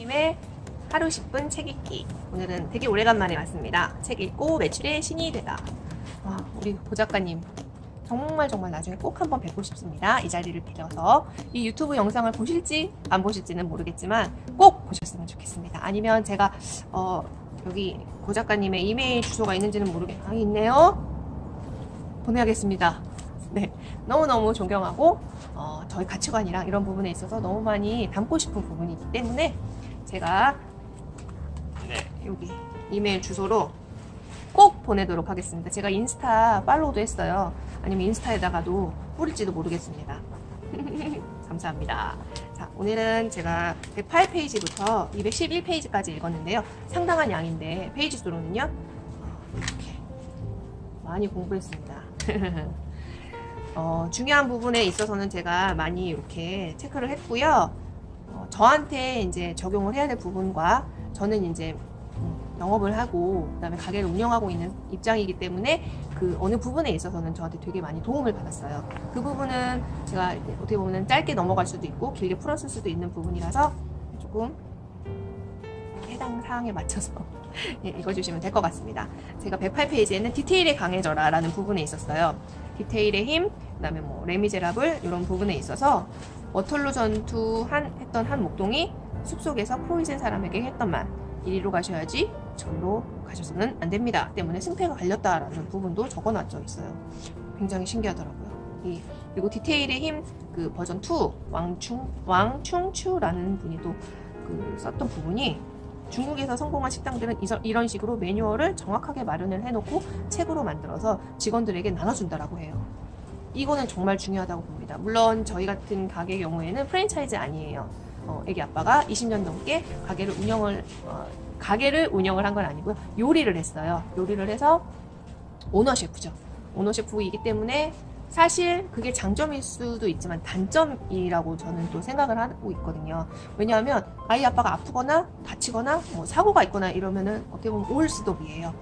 고작가님의 하루 10분 책 읽기. 오늘은 되게 오래간만에 왔습니다. 책 읽고 매출의 신이 되다. 와, 우리 고작가님 정말 나중에 꼭 한번 뵙고 싶습니다. 이 자리를 빌려서 이 유튜브 영상을 보실지 안 보실지는 모르겠지만 꼭 보셨으면 좋겠습니다. 아니면 제가 여기 고작가님의 이메일 주소가 있는지는 모르겠는데 있네요. 보내야겠습니다. 네, 너무너무 존경하고 저희 가치관이랑 이런 부분에 있어서 너무 많이 담고 싶은 부분이기 때문에 제가 여기 이메일 주소로 꼭 보내도록 하겠습니다. 제가 인스타 팔로우도 했어요. 아니면 인스타에다가도 뿌릴지도 모르겠습니다. 감사합니다. 자, 오늘은 제가 108페이지부터 211페이지까지 읽었는데요. 상당한 양인데 페이지 수로는요 이렇게 많이 공부했습니다. 중요한 부분에 있어서는 제가 많이 이렇게 체크를 했고요. 저한테 이제 적용을 해야 될 부분과 저는 이제 영업을 하고 그다음에 가게를 운영하고 있는 입장이기 때문에 그 어느 부분에 있어서는 저한테 되게 많이 도움을 받았어요. 그 부분은 제가 어떻게 보면 짧게 넘어갈 수도 있고 길게 풀었을 수도 있는 부분이라서 조금 해당 사항에 맞춰서 읽어주시면 될 것 같습니다. 제가 108페이지에는 디테일에 강해져라 라는 부분에 있었어요. 디테일의 힘, 그 다음에 뭐 레미제라블 이런 부분에 있어서 워털루 했던 한 목동이 숲속에서 프로이센 사람에게 했던 말, 이리로 가셔야지 절로 가셔서는 안 됩니다 때문에 승패가 갈렸다라는 부분도 적어놨져 있어요. 굉장히 신기하더라고요. 그리고 디테일의 힘 그 버전 2 왕충추라는 분이 또 썼던 부분이 중국에서 성공한 식당들은 이런 식으로 매뉴얼을 정확하게 마련을 해놓고 책으로 만들어서 직원들에게 나눠준다라고 해요. 이거는 정말 중요하다고 봅니다. 물론 저희 같은 가게 경우에는 프랜차이즈 아니에요. 애기 아빠가 20년 넘게 가게를 운영을 한 건 아니고요. 요리를 했어요. 요리를 해서 오너 셰프죠. 오너 셰프이기 때문에 사실 그게 장점일 수도 있지만 단점이라고 저는 또 생각을 하고 있거든요. 왜냐하면 아이 아빠가 아프거나 다치거나 사고가 있거나 이러면은 어떻게 보면 올스톱이에요.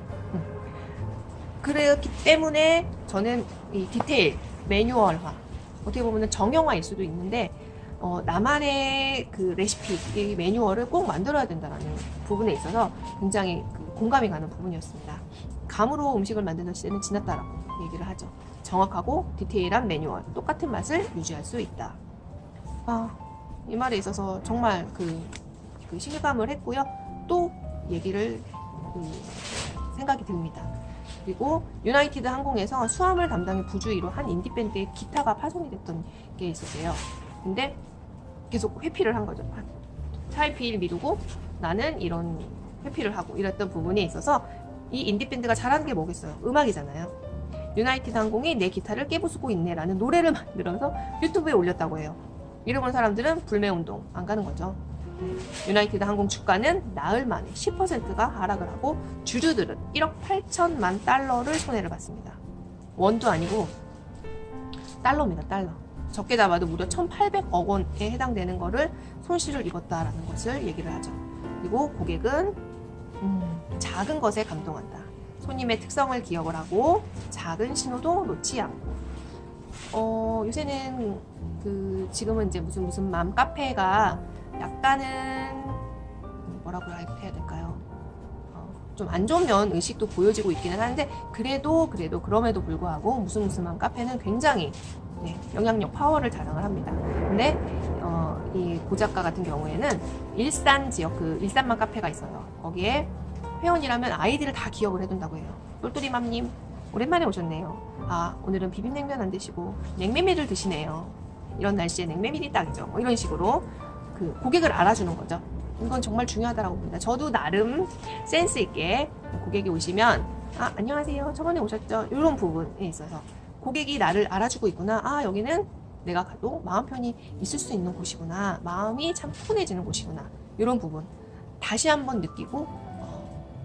그렇기 때문에 저는 이 디테일, 매뉴얼화, 어떻게 보면 정형화일 수도 있는데 나만의 그 레시피, 이 매뉴얼을 꼭 만들어야 된다는 부분에 있어서 굉장히 공감이 가는 부분이었습니다. 감으로 음식을 만드는 시대는 지났다라고 얘기를 하죠. 정확하고 디테일한 매뉴얼, 똑같은 맛을 유지할 수 있다. 이 말에 있어서 정말 그 실감을 했고요. 또 얘기를 생각이 듭니다. 그리고 유나이티드 항공에서 수화물 담당의 부주의로 한 인디밴드의 기타가 파손이 됐던 게 있었어요. 근데 계속 회피를 한 거죠. 차일피일 미루고 나는 이런 회피를 하고 이랬던 부분에 있어서 이 인디밴드가 잘하는 게 뭐겠어요? 음악이잖아요. 유나이티드 항공이 내 기타를 깨부수고 있네 라는 노래를 만들어서 유튜브에 올렸다고 해요. 이러는 사람들은 불매운동 안 가는 거죠. 유나이티드 항공 주가는 나흘 만에 10%가 하락을 하고 주주들은 1억 8천만 달러를 손해를 봤습니다. 원도 아니고 달러입니다. 달러. 적게 잡아도 무려 1,800억 원에 해당되는 거를 손실을 입었다라는 것을 얘기를 하죠. 그리고 고객은 작은 것에 감동한다. 손님의 특성을 기억을 하고 작은 신호도 놓지 않고 요새는 지금은 이제 무슨 맘 카페가 약간은 뭐라고 해야 될까요? 좀 안 좋은 면 의식도 보여지고 있기는 한데 그럼에도 불구하고 무슨 맘 카페는 굉장히 영향력 파워를 자랑을 합니다. 근데 이 고작가 같은 경우에는 일산 지역 일산맘 카페가 있어요. 거기에 회원이라면 아이들을 다 기억을 해둔다고 해요. 똘똘이맘님 오랜만에 오셨네요. 오늘은 비빔냉면 안 드시고 냉메밀을 드시네요. 이런 날씨에 냉메밀이 딱이죠. 이런 식으로 고객을 알아주는 거죠. 이건 정말 중요하다고 봅니다. 저도 나름 센스 있게 고객이 오시면 안녕하세요. 저번에 오셨죠? 이런 부분에 있어서 고객이 나를 알아주고 있구나. 여기는 내가 가도 마음 편히 있을 수 있는 곳이구나. 마음이 참 푸근해지는 곳이구나. 이런 부분 다시 한번 느끼고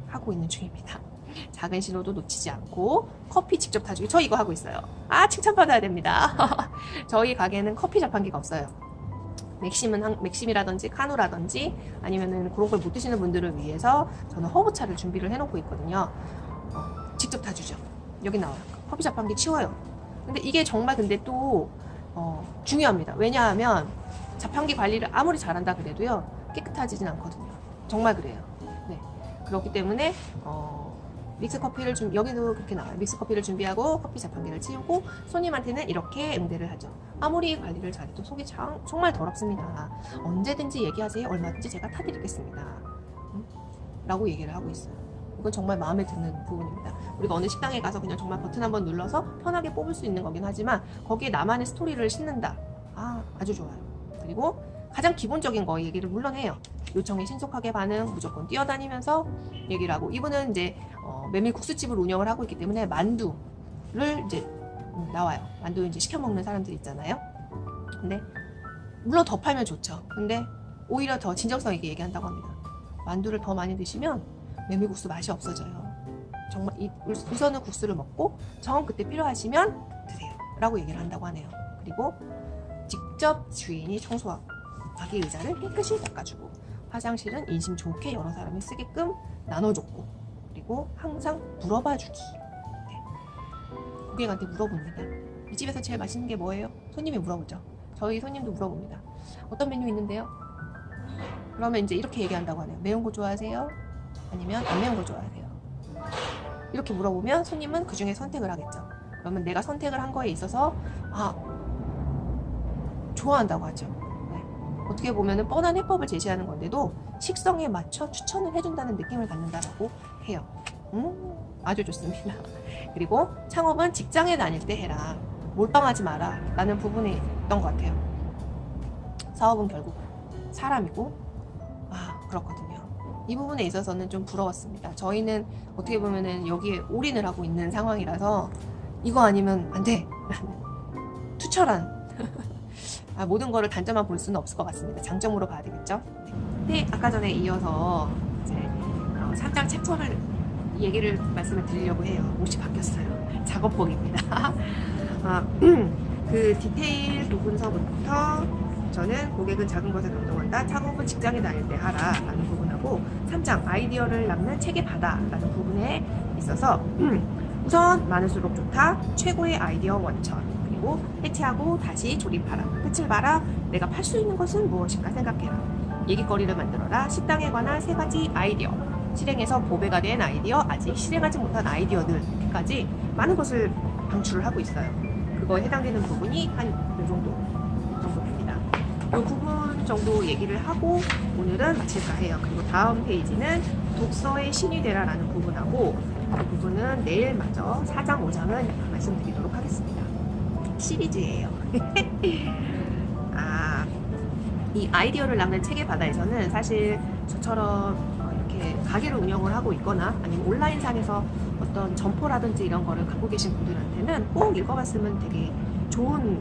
하고 있는 중입니다. 작은 신호도 놓치지 않고 커피 직접 타주기. 저 이거 하고 있어요. 칭찬받아야 됩니다. 저희 가게는 커피 자판기가 없어요. 맥심이라든지 카누라든지 아니면은 그런 걸 못 드시는 분들을 위해서 저는 허브차를 준비를 해놓고 있거든요. 직접 타주죠. 여기 나와요. 커피 자판기 치워요. 근데 이게 정말 또 중요합니다. 왜냐하면 자판기 관리를 아무리 잘한다 그래도요, 깨끗하지진 않거든요. 정말 그래요. 네. 그렇기 때문에 믹스 커피를 여기도 그렇게 나와요. 믹스 커피를 준비하고 커피 자판기를 치우고 손님한테는 이렇게 응대를 하죠. 아무리 관리를 잘해도 속이 정말 더럽습니다. 언제든지 얘기하세요. 얼마든지 제가 타드리겠습니다. 라고 얘기를 하고 있어요. 이건 정말 마음에 드는 부분입니다. 우리가 어느 식당에 가서 그냥 정말 버튼 한번 눌러서 편하게 뽑을 수 있는 거긴 하지만 거기에 나만의 스토리를 싣는다. 아주 좋아요. 그리고 가장 기본적인 거 얘기를 물론 해요. 요청에 신속하게 반응, 무조건 뛰어다니면서 얘기를 하고, 이분은 이제 메밀국수집을 운영을 하고 있기 때문에 만두를 이제 나와요. 만두 이제 시켜 먹는 사람들 있잖아요. 근데 물론 더 팔면 좋죠. 근데 오히려 더 진정성 있게 얘기한다고 합니다. 만두를 더 많이 드시면 메밀국수 맛이 없어져요. 정말 우선은 국수를 먹고 정 그때 필요하시면 드세요. 라고 얘기를 한다고 하네요. 그리고 직접 주인이 청소하고 자기 의자를 깨끗이 닦아주고 화장실은 인심 좋게 여러 사람이 쓰게끔 나눠줬고, 그리고 항상 물어봐주기. 네. 고객한테 물어봅니다. 이 집에서 제일 맛있는 게 뭐예요? 손님이 물어보죠. 저희 손님도 물어봅니다. 어떤 메뉴 있는데요? 그러면 이제 이렇게 얘기한다고 하네요. 매운 거 좋아하세요? 아니면 안 매운 거 좋아하세요? 이렇게 물어보면 손님은 그 중에 선택을 하겠죠. 그러면 내가 선택을 한 거에 있어서 좋아한다고 하죠. 네. 어떻게 보면 뻔한 해법을 제시하는 건데도 식성에 맞춰 추천을 해준다는 느낌을 받는다라고 해요. 아주 좋습니다. 그리고 창업은 직장에 다닐 때 해라, 몰빵하지 마라 라는 부분이 있던 것 같아요. 사업은 결국 사람이고 그렇거든요. 이 부분에 있어서는 좀 부러웠습니다. 저희는 어떻게 보면은 여기에 올인을 하고 있는 상황이라서 이거 아니면 안 돼 라는 투철한 모든 거를 단점만 볼 수는 없을 것 같습니다. 장점으로 봐야 되겠죠. 네, 아까 전에 이어서 이제 산장 챕터를 얘기를 말씀을 드리려고 해요. 옷이 바뀌었어요. 작업복입니다. 그 디테일 부분서부터 저는 고객은 작은 것에 감동한다, 창업은 직장에 다닐 때 하라 라는 부분하고 3장 아이디어를 남는 책의 바다 라는 부분에 있어서 우선 많을수록 좋다, 최고의 아이디어 원천, 그리고 해체하고 다시 조립하라, 끝을 봐라, 내가 팔 수 있는 것은 무엇인가 생각해라, 얘기거리를 만들어라, 식당에 관한 3가지 아이디어, 실행해서 보배가 된 아이디어, 아직 실행하지 못한 아이디어들까지 많은 것을 방출을 하고 있어요. 그거에 해당되는 부분이 한 이 정도 됩니다. 이 부분 정도 얘기를 하고 오늘은 마칠까 해요. 그리고 다음 페이지는 독서의 신이 되라 라는 부분하고, 그 부분은 내일 마저 4장, 5장은 말씀드리도록 하겠습니다. 시리즈예요. 이 아이디어를 남는 책의 바다에서는 사실 저처럼 이렇게 가게를 운영을 하고 있거나 아니면 온라인상에서 어떤 점포라든지 이런 거를 갖고 계신 분들한테는 꼭 읽어봤으면 되게 좋은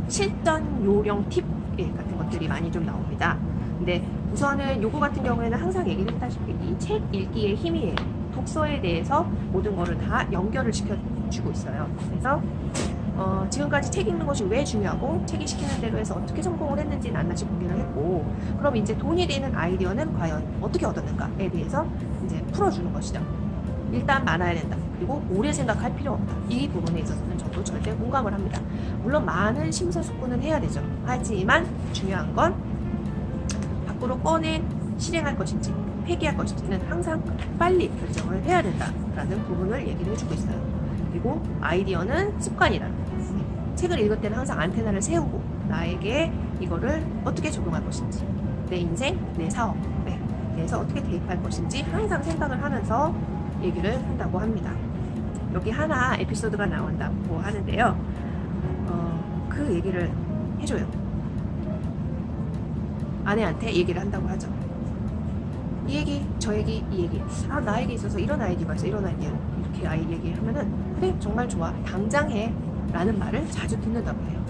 실전 요령 팁 같은 것들이 많이 좀 나옵니다. 근데 우선은 요거 같은 경우에는 항상 얘기를 했다시피 이 책 읽기의 힘이에요. 독서에 대해서 모든 거를 다 연결을 시켜주고 있어요. 그래서 지금까지 책 읽는 것이 왜 중요하고 책이 시키는 대로 해서 어떻게 성공을 했는지 낱낱이 공개를 했고, 그럼 이제 돈이 되는 아이디어는 과연 어떻게 얻었는가에 대해서 이제 풀어주는 것이죠. 일단 많아야 된다. 그리고 오래 생각할 필요 없다. 이 부분에 있어서는 저도 절대 공감을 합니다. 물론 많은 심사숙고는 해야 되죠. 하지만 중요한 건 밖으로 꺼내 실행할 것인지 폐기할 것인지는 항상 빨리 결정을 해야 된다라는 부분을 얘기를 해주고 있어요. 그리고 아이디어는 습관이다. 책을 읽을 때는 항상 안테나를 세우고 나에게 이거를 어떻게 적용할 것인지, 내 인생, 내 사업에 대해서 어떻게 대입할 것인지 항상 생각을 하면서 얘기를 한다고 합니다. 여기 하나 에피소드가 나온다고 하는데요. 그 얘기를 해줘요. 아내한테 얘기를 한다고 하죠. 이 얘기, 저 얘기, 이 얘기. 나에게 있어서 이런 아이디어가 있어, 이런 아이디어. 이렇게 얘기하면은 그래, 정말 좋아, 당장 해 라는 말을 자주 듣는다고 해요.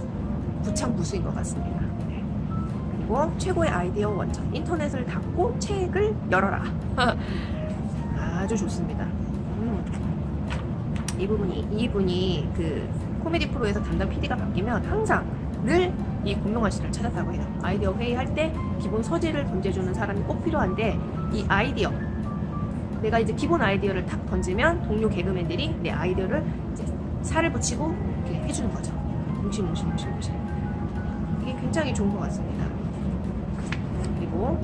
부창부수인 것 같습니다. 네. 그리고 최고의 아이디어 원천, 인터넷을 닫고 책을 열어라. 아주 좋습니다. 이분이 그 코미디 프로에서 담당 PD가 바뀌면 항상 늘 이 공명환 씨를 찾았다고 해요. 아이디어 회의할 때 기본 소재를 던져주는 사람이 꼭 필요한데, 이 아이디어, 내가 이제 기본 아이디어를 탁 던지면 동료 개그맨들이 내 아이디어를 이제 살을 붙이고 이렇게 해주는 거죠. 무시. 이게 굉장히 좋은 것 같습니다. 그리고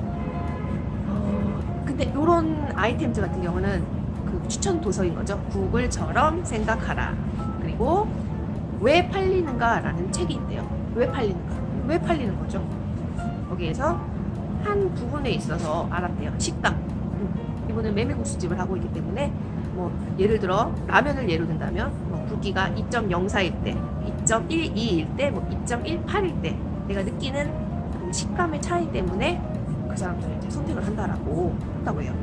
근데 이런 아이템즈 같은 경우는 그 추천 도서인 거죠. 구글처럼 생각하라. 그리고 왜 팔리는가라는 책이 있대요. 왜 팔리는가? 왜 팔리는 거죠? 거기에서 한 부분에 있어서 알았대요. 식당. 이분은 메밀국수집을 하고 있기 때문에 뭐 예를 들어 라면을 예로 든다면 뭐 굵기가 2.04일 때, 2.12일 때, 뭐 2.18일 때 내가 느끼는 그 식감의 차이 때문에 그 사람들을 이제 선택을 한다고 해요.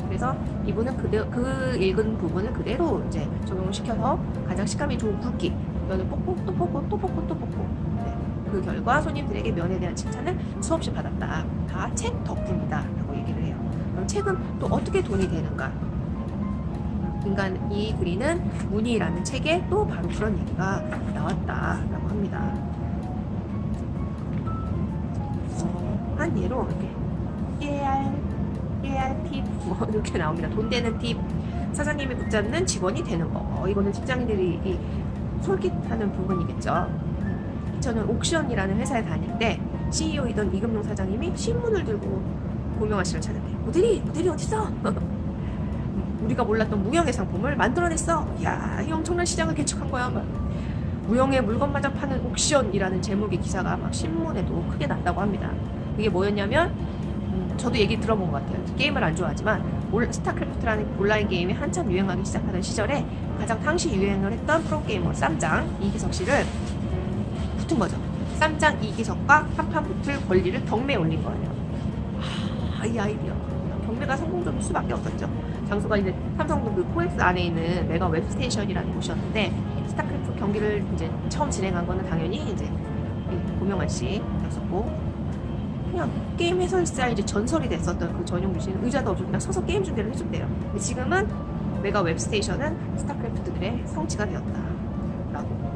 그래서 이분은 그 읽은 부분을 그대로 이제 적용을 시켜서 가장 식감이 좋은 굵기 면을 뽑고 또 뽑고 또 뽑고 또 뽑고 그 결과 손님들에게 면에 대한 칭찬을 수없이 받았다. 다 책 덕분이다 라고 얘기를 해요. 그럼 책은 또 어떻게 돈이 되는가? 인간이 그리는 무늬라는 책에 또 바로 그런 얘기가 나왔다라고 합니다. 한 예로 이렇게 깨알 팁 뭐 이렇게 나옵니다. 돈 되는 팁, 사장님이 붙잡는 직원이 되는 거. 이거는 직장인들이 솔깃하는 부분이겠죠. 저는 옥션이라는 회사에 다닐 때 CEO이던 이금용 사장님이 신문을 들고 고명아 씨를 찾았대. 모델이 어딨어? 우리가 몰랐던 무형의 상품을 만들어냈어. 이야, 이 엄청난 시장을 개척한 거야. 막. 무형의 물건마저 파는 옥션이라는 제목의 기사가 막 신문에도 크게 났다고 합니다. 그게 뭐였냐면 저도 얘기 들어본 것 같아요. 게임을 안 좋아하지만 스타크래프트라는 온라인 게임이 한참 유행하기 시작하던 시절에 가장 당시 유행을 했던 프로게이머 쌈장 이기석 씨를 붙은 거죠. 쌈장 이기석과 한판 붙을 권리를 경매에 올린 거예요. 이 아이디어 경매가 성공적일 수밖에 없었죠. 장소가 이제 삼성동 그 코엑스 안에 있는 메가 웹스테이션이라는 곳이었는데 스타크래프트 경기를 이제 처음 진행한 거는 당연히 이제 고명환 씨였었고, 그냥 게임 해설사 이제 전설이 됐었던 그 전용주 씨는 의자도 없이 그냥 서서 게임 중계를 해줬대요. 근데 지금은 메가 웹스테이션은 스타크래프트들의 성지가 되었다라고.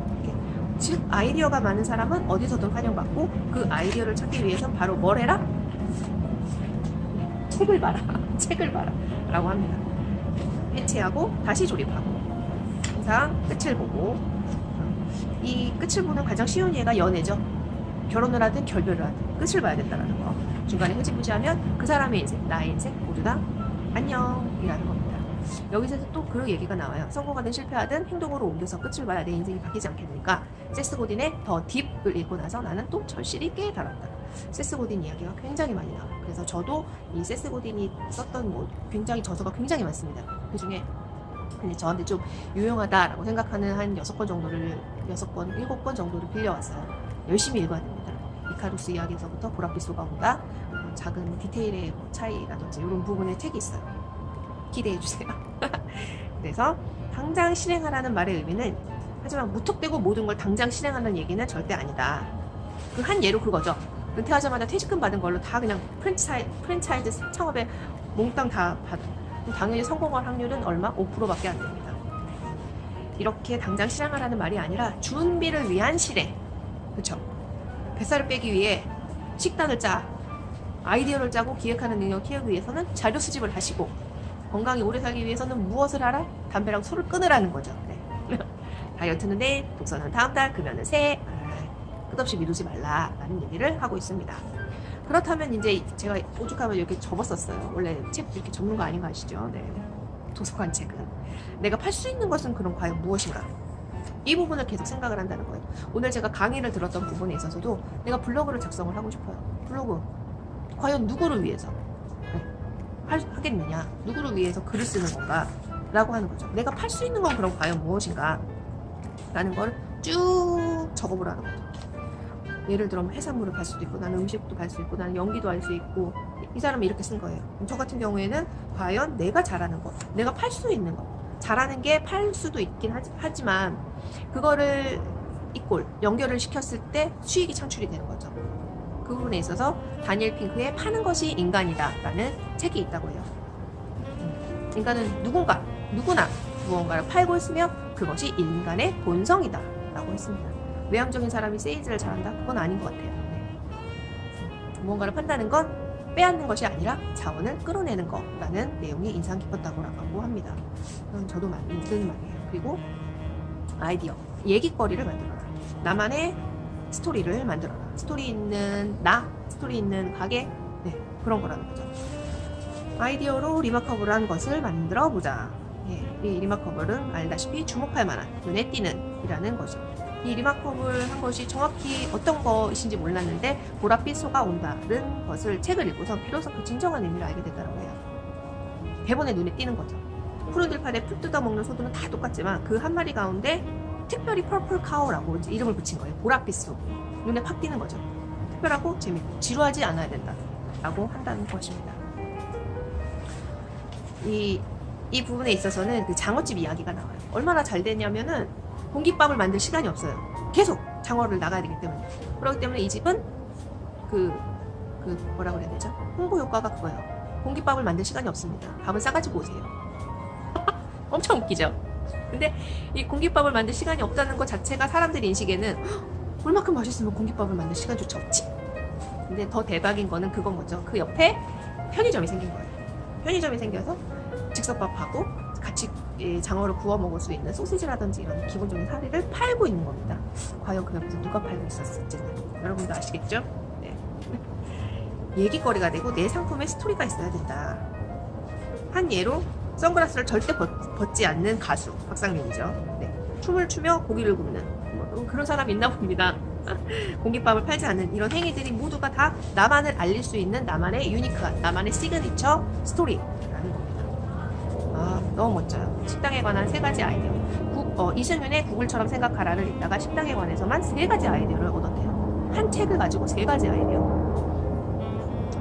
즉 아이디어가 많은 사람은 어디서든 환영받고 그 아이디어를 찾기 위해선 바로 뭘 해라? 책을 봐라. 책을 봐라 라고 합니다. 해체하고 다시 조립하고 항상 끝을 보고, 이 끝을 보는 가장 쉬운 예가 연애죠. 결혼을 하든 결별을 하든 끝을 봐야겠다라는 거. 중간에 흐지부지하면 그 사람의 인생, 나의 인생 모두 다 안녕이라는 겁니다. 여기서 또 그 얘기가 나와요. 성공하든 실패하든 행동으로 옮겨서 끝을 봐야 내 인생이 바뀌지 않겠습니까? 세스 고딘의 더 딥을 읽고 나서 나는 또 절실히 깨달았다. 세스 고딘 이야기가 굉장히 많이 나와요. 그래서 저도 이 세스 고딘이 썼던 굉장히 저서가 굉장히 많습니다. 그 중에 근데 저한테 좀 유용하다라고 생각하는 한 6권, 7권 정도를 빌려왔어요. 열심히 읽어야 됩니다. 이카루스 이야기에서부터 보랏빛 쏘가온다, 작은 디테일의 차이라든지 이런 부분의 책이 있어요. 기대해주세요. 그래서 당장 실행하라는 말의 의미는, 하지만 무턱대고 모든 걸 당장 실행하는 얘기는 절대 아니다. 그 한 예로 그거죠. 은퇴하자마자 퇴직금 받은 걸로 다 그냥 프랜차이즈 창업에 몽땅 다 받아. 당연히 성공할 확률은 얼마? 5%밖에 안 됩니다. 이렇게 당장 실행하라는 말이 아니라 준비를 위한 실행. 그쵸? 뱃살을 빼기 위해 식단을 짜, 아이디어를 짜고 기획하는 능력을 키우기 위해서는 자료 수집을 하시고, 건강히 오래 살기 위해서는 무엇을 하라? 담배랑 술을 끊으라는 거죠. 네. 다이어트는 내일, 독서는 다음 달, 금연은 새해. 끝없이 미루지 말라라는 얘기를 하고 있습니다. 그렇다면 이제 제가 오죽하면 이렇게 접었었어요. 원래 책 이렇게 접는 거 아닌 거 아시죠? 네. 도서관 책은 내가 팔 수 있는 것은 그럼 과연 무엇인가? 이 부분을 계속 생각을 한다는 거예요. 오늘 제가 강의를 들었던 부분에 있어서도 내가 블로그를 작성을 하고 싶어요. 블로그 과연 누구를 위해서 하겠느냐? 누구를 위해서 글을 쓰는 건가? 라고 하는 거죠. 내가 팔 수 있는 건 그럼 과연 무엇인가? 라는 걸 쭉 적어보라는 거죠. 예를 들어 해산물을 팔 수도 있고, 나는 음식도 팔 수 있고, 나는 연기도 할 수 있고, 이 사람이 이렇게 쓴 거예요. 저 같은 경우에는 과연 내가 잘하는 것, 내가 팔 수 있는 것, 잘하는 게 팔 수도 있긴 하지만 그거를 이꼴 연결을 시켰을 때 수익이 창출이 되는 거죠. 그 부분에 있어서 다니엘 핑크의 파는 것이 인간이다 라는 책이 있다고 해요. 인간은 누구나 무언가를 팔고 있으며 그것이 인간의 본성이다 라고 했습니다. 외향적인 사람이 세일즈를 잘한다? 그건 아닌 것 같아요. 네. 무언가를 판다는 건 빼앗는 것이 아니라 자원을 끌어내는 거라는 내용이 인상 깊었다고 합니다. 저도 맞는 말이에요. 그리고 아이디어, 얘기거리를 만들어라. 나만의 스토리를 만들어라. 스토리 있는 나, 스토리 있는 가게, 네, 그런 거라는 거죠. 아이디어로 리마커블한 것을 만들어 보자. 예, 이 리마커블은 알다시피 주목할 만한, 눈에 띄는 이라는 거죠. 이 리마커블한 것이 정확히 어떤 것인지 몰랐는데 보랏빛 소가 온다는 것을 책을 읽고서 비로소 그 진정한 의미를 알게 되더라고요. 대본에 눈에 띄는 거죠. 푸른 들판에 풀 뜯어먹는 소들은 다 똑같지만 그 한 마리 가운데 특별히 퍼플 카우라고 이제 이름을 붙인 거예요. 보랏빛 소. 눈에 팍 띄는 거죠. 특별하고 재밌고 지루하지 않아야 된다 라고 한다는 것입니다. 이 부분에 있어서는 그 장어집 이야기가 나와요. 얼마나 잘 됐냐면은 공깃밥을 만들 시간이 없어요. 계속 장어를 나가야 되기 때문에. 그렇기 때문에 이 집은 뭐라 그래야 되죠? 홍보 효과가 그거예요. 공깃밥을 만들 시간이 없습니다. 밥은 싸가지고 오세요. 엄청 웃기죠? 근데 이 공깃밥을 만들 시간이 없다는 것 자체가 사람들 인식에는 얼마큼 맛있으면 공깃밥을 만들 시간조차 없지? 근데 더 대박인 거는 그건 거죠. 그 옆에 편의점이 생긴 거예요. 편의점이 생겨서 즉석밥하고 같이 장어를 구워 먹을 수 있는 소시지라든지 이런 기본적인 사리를 팔고 있는 겁니다. 과연 그 옆에서 누가 팔고 있었을지는 여러분도 아시겠죠? 네. 얘기거리가 되고 내 상품에 스토리가 있어야 된다. 한 예로 선글라스를 절대 벗지 않는 가수 박상민이죠. 네. 춤을 추며 고기를 굽는 그런 사람 있나 봅니다. 공깃밥을 팔지 않는 이런 행위들이 모두가 다 나만을 알릴 수 있는 나만의 유니크한 나만의 시그니처 스토리라는 겁니다. 아, 너무 멋져요. 식당에 관한 3가지 아이디어. 이승윤의 구글처럼 생각하라를 읽다가 식당에 관해서만 3가지 아이디어를 얻었대요. 한 책을 가지고 3가지 아이디어.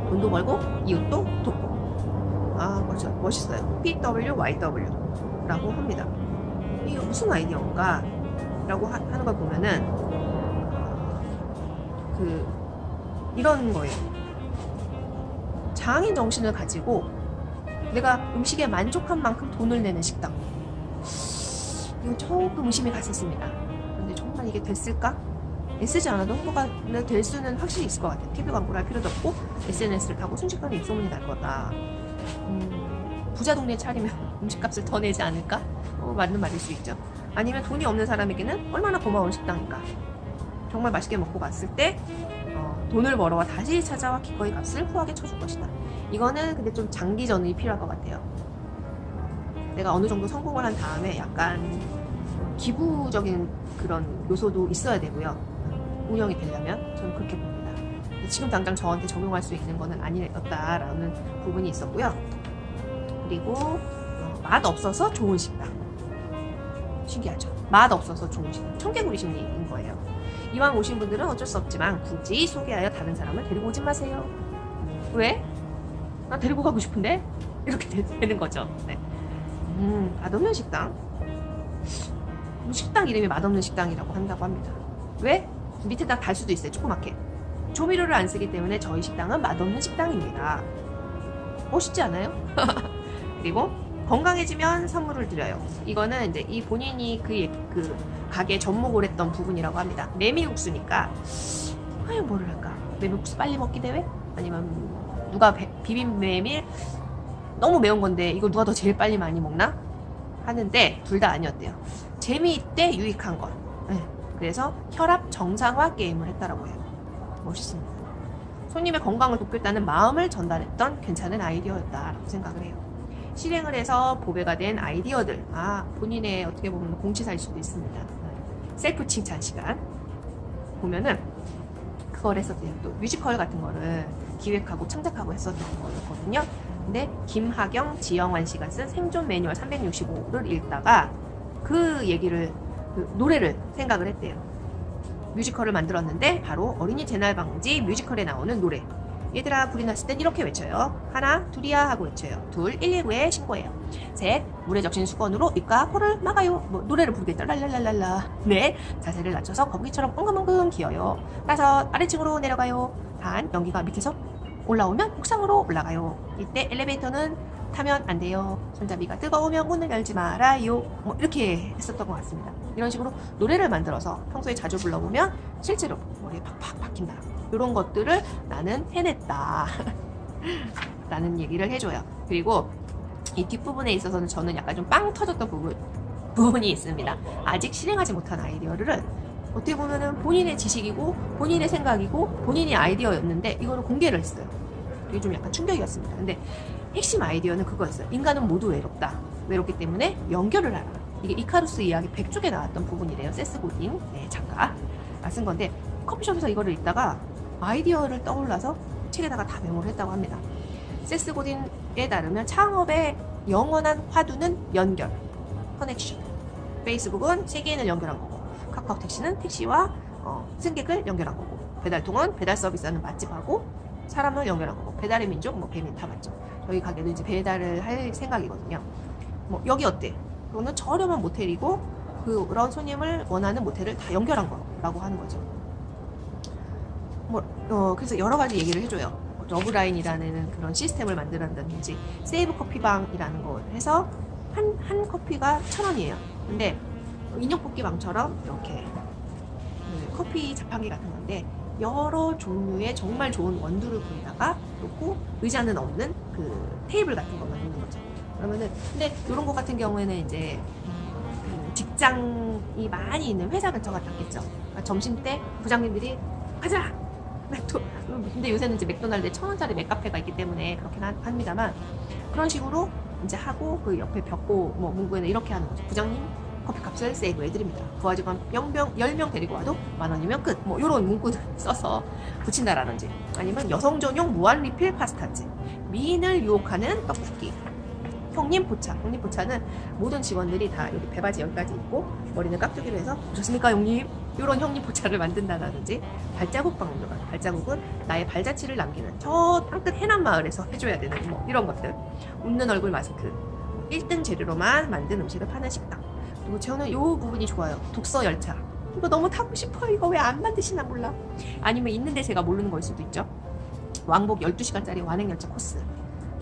돈도 벌고 이웃도 돕고. 아, 멋있어요. PWYW 라고 합니다. 이게 무슨 아이디어인가? 라고 하는 걸 보면은 이런 거예요. 장인 정신을 가지고 내가 음식에 만족한 만큼 돈을 내는 식당. 이거 조금 의심이 갔었습니다. 근데 정말 이게 됐을까? 애쓰지 않아도 홍보가 될 수는 확실히 있을 것 같아요. TV 광고를 할 필요도 없고 SNS를 타고 순식간에 입소문이 날 거다. 부자 동네 차리면 음식값을 더 내지 않을까? 맞는 말일 수 있죠. 아니면 돈이 없는 사람에게는 얼마나 고마운 식당인가. 정말 맛있게 먹고 갔을 때 돈을 벌어와 다시 찾아와 기꺼이 값을 후하게 쳐줄 것이다. 이거는 근데 좀 장기전이 필요할 것 같아요. 내가 어느 정도 성공을 한 다음에 약간 기부적인 그런 요소도 있어야 되고요. 운영이 되려면 저는 그렇게 봅니다. 지금 당장 저한테 적용할 수 있는 거는 아니었다라는 부분이 있었고요. 그리고 맛 없어서 좋은 식당. 신기하죠? 맛 없어서 좋은 식당. 청개구리 심리인 거예요. 이왕 오신 분들은 어쩔 수 없지만 굳이 소개하여 다른 사람을 데리고 오지 마세요. 왜? 나 데리고 가고 싶은데? 이렇게 되는 거죠. 네. 맛없는 식당? 식당 이름이 맛없는 식당이라고 한다고 합니다. 왜? 밑에다 달 수도 있어요. 조그맣게. 조미료를 안 쓰기 때문에 저희 식당은 맛없는 식당입니다. 멋있지 않아요? 그리고 건강해지면 선물을 드려요. 이거는 이제 이 본인이 그 가게 접목을 했던 부분이라고 합니다. 메밀국수니까 과연 뭐를 할까? 메밀국수 빨리 먹기 대회? 아니면 누가 비빔 메밀 너무 매운 건데 이걸 누가 더 제일 빨리 많이 먹나? 하는데 둘 다 아니었대요. 재미있대 유익한 것. 네. 그래서 혈압 정상화 게임을 했다라고 해요. 멋있습니다. 손님의 건강을 돕겠다는 마음을 전달했던 괜찮은 아이디어였다라고 생각을 해요. 실행을 해서 보배가 된 아이디어들. 본인의 어떻게 보면 공치사일 수도 있습니다. 셀프 칭찬 시간. 보면은 그걸 했었대요. 또 뮤지컬 같은 거를 기획하고 창작하고 했었던 거였거든요. 근데 김하경, 지영환 씨가 쓴 생존 매뉴얼 365를 읽다가 그 노래를 생각을 했대요. 뮤지컬을 만들었는데 바로 어린이 재날 방지 뮤지컬에 나오는 노래. 얘들아 불이 났을 땐 이렇게 외쳐요. 하나, 둘이야 하고 외쳐요. 둘, 119에 신고해요. 셋, 물에 적신 수건으로 입과 코를 막아요. 노래를 부르겠다. 랄랄랄랄라. 넷, 자세를 낮춰서 거북이처럼 엉금엉금 기어요. 다섯, 아래층으로 내려가요. 단, 연기가 밑에서 올라오면 옥상으로 올라가요. 이때 엘리베이터는 타면 안 돼요. 손잡이가 뜨거우면 문을 열지 말아요. 이렇게 했었던 것 같습니다. 이런 식으로 노래를 만들어서 평소에 자주 불러보면 실제로 머리에 팍팍 박힌다. 이런 것들을 나는 해냈다. 라는 얘기를 해줘요. 그리고 이 뒷부분에 있어서는 저는 약간 좀 빵 터졌던 부분이 있습니다. 아직 실행하지 못한 아이디어를 어떻게 보면은 본인의 지식이고 본인의 생각이고 본인의 아이디어였는데 이거를 공개를 했어요. 이게 좀 약간 충격이었습니다. 근데 핵심 아이디어는 그거였어요. 인간은 모두 외롭다. 외롭기 때문에 연결을 하라. 이게 이카루스 이야기 100쪽에 나왔던 부분이래요. 세스 고딘 작가가 쓴 건데, 커피숍에서 이거를 읽다가 아이디어를 떠올라서 책에다가 다 메모를 했다고 합니다. 세스 고딘에 따르면 창업의 영원한 화두는 연결, 커넥션. 페이스북은 세계인을 연결한 거고, 카카오 택시는 택시와 승객을 연결한 거고, 배달통은 배달 서비스하는 맛집하고 사람을 연결한 거고, 배달의 민족, 뭐 배민 다 맞죠. 저희 가게도 이제 배달을 할 생각이거든요. 뭐 여기 어때? 그거는 저렴한 모텔이고 그런 손님을 원하는 모텔을 다 연결한 거라고 하는 거죠. 그래서 여러 가지 얘기를 해줘요. 러브라인이라는 그런 시스템을 만들었다든지, 세이브 커피방이라는 걸 해서 한 커피가 1,000원이에요. 근데 인형 뽑기방처럼 이렇게 커피 자판기 같은 건데 여러 종류의 정말 좋은 원두를 거기다가 놓고 의자는 없는 그 테이블 같은 거 만드는 거죠. 그러면은 근데 이런 거 같은 경우에는 이제 직장이 많이 있는 회사 근처가 낫겠죠. 그러니까 점심 때 부장님들이 가자. 근데 요새는 이제 맥도날드에 1,000원짜리 맥카페가 있기 때문에 그렇긴 합니다만, 그런 식으로 이제 하고 그 옆에 벽고 뭐 문구에는 이렇게 하는 거죠. 부장님 커피값을 세이브 해드립니다. 부하직원 10명 데리고 와도 10,000원이면 끝. 뭐 이런 문구들 써서 붙인다라든지, 아니면 여성 전용 무한 리필 파스타집, 미인을 유혹하는 떡볶이, 형님 포차. 형님 포차는 모든 직원들이 다 여기 배바지 여기까지 입고 머리는 깍두기로 해서 오셨습니까 형님? 이런 형님 포차를 만든다든지, 발자국 박물관. 발자국은 나의 발자취를 남기는 저 땅끝 해남 마을에서 해줘야 되는 뭐 이런 것들. 웃는 얼굴 마스크. 1등 재료로만 만든 음식을 파는 식당. 그리고 저는 이 부분이 좋아요. 독서 열차. 이거 너무 타고 싶어요. 이거 왜 안 만드시나 몰라. 아니면 있는데 제가 모르는 거일 수도 있죠. 왕복 12시간짜리 완행열차 코스.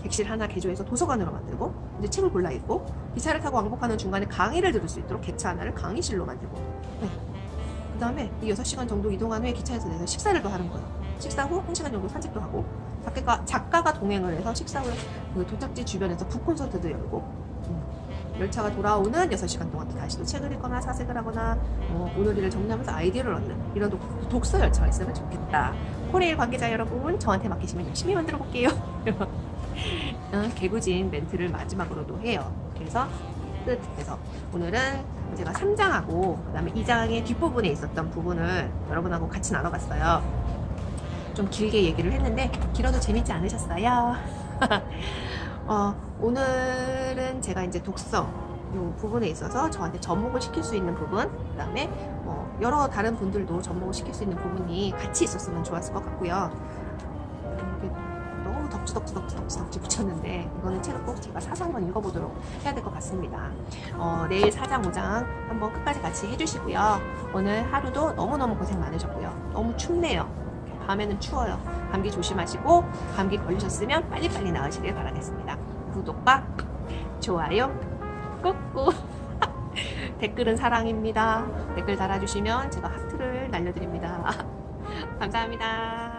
객실 하나 개조해서 도서관으로 만들고, 이제 책을 골라 읽고, 기차를 타고 왕복하는 중간에 강의를 들을 수 있도록 객차 하나를 강의실로 만들고, 그 다음에 이 6시간 정도 이동한 후에 기차에서 내서 식사를 또 하는 거예요. 식사 후 1시간 정도 산책도 하고, 작가가 동행을 해서 식사 후에 그 도착지 주변에서 북콘서트도 열고, 열차가 돌아오는 6시간 동안 또 다시 또 책을 읽거나 사색을 하거나 오늘 일을 정리하면서 아이디어를 얻는 이런 독서 열차가 있으면 좋겠다. 코레일 관계자 여러분, 저한테 맡기시면 열심히 만들어 볼게요. 개구진 멘트를 마지막으로도 해요. 그래서 끝. 그래서 오늘은 제가 3장하고 그 다음에 2장의 뒷부분에 있었던 부분을 여러분하고 같이 나눠봤어요. 좀 길게 얘기를 했는데 길어도 재밌지 않으셨어요? 오늘은 제가 이제 독서 이 부분에 있어서 저한테 접목을 시킬 수 있는 부분, 그 다음에 여러 다른 분들도 접목을 시킬 수 있는 부분이 같이 있었으면 좋았을 것 같고요. 너무 덕지덕지 붙였는데 이거는 책을 꼭 제가 사서 한번 읽어보도록 해야 될 것 같습니다. 내일 4장 5장 한번 끝까지 같이 해주시고요. 오늘 하루도 너무너무 고생 많으셨고요. 너무 춥네요. 밤에는 추워요. 감기 조심하시고, 감기 걸리셨으면 빨리빨리 나으시길 바라겠습니다. 구독과 좋아요 꾹꾹. 댓글은 사랑입니다. 댓글 달아주시면 제가 하트를 날려드립니다. 감사합니다.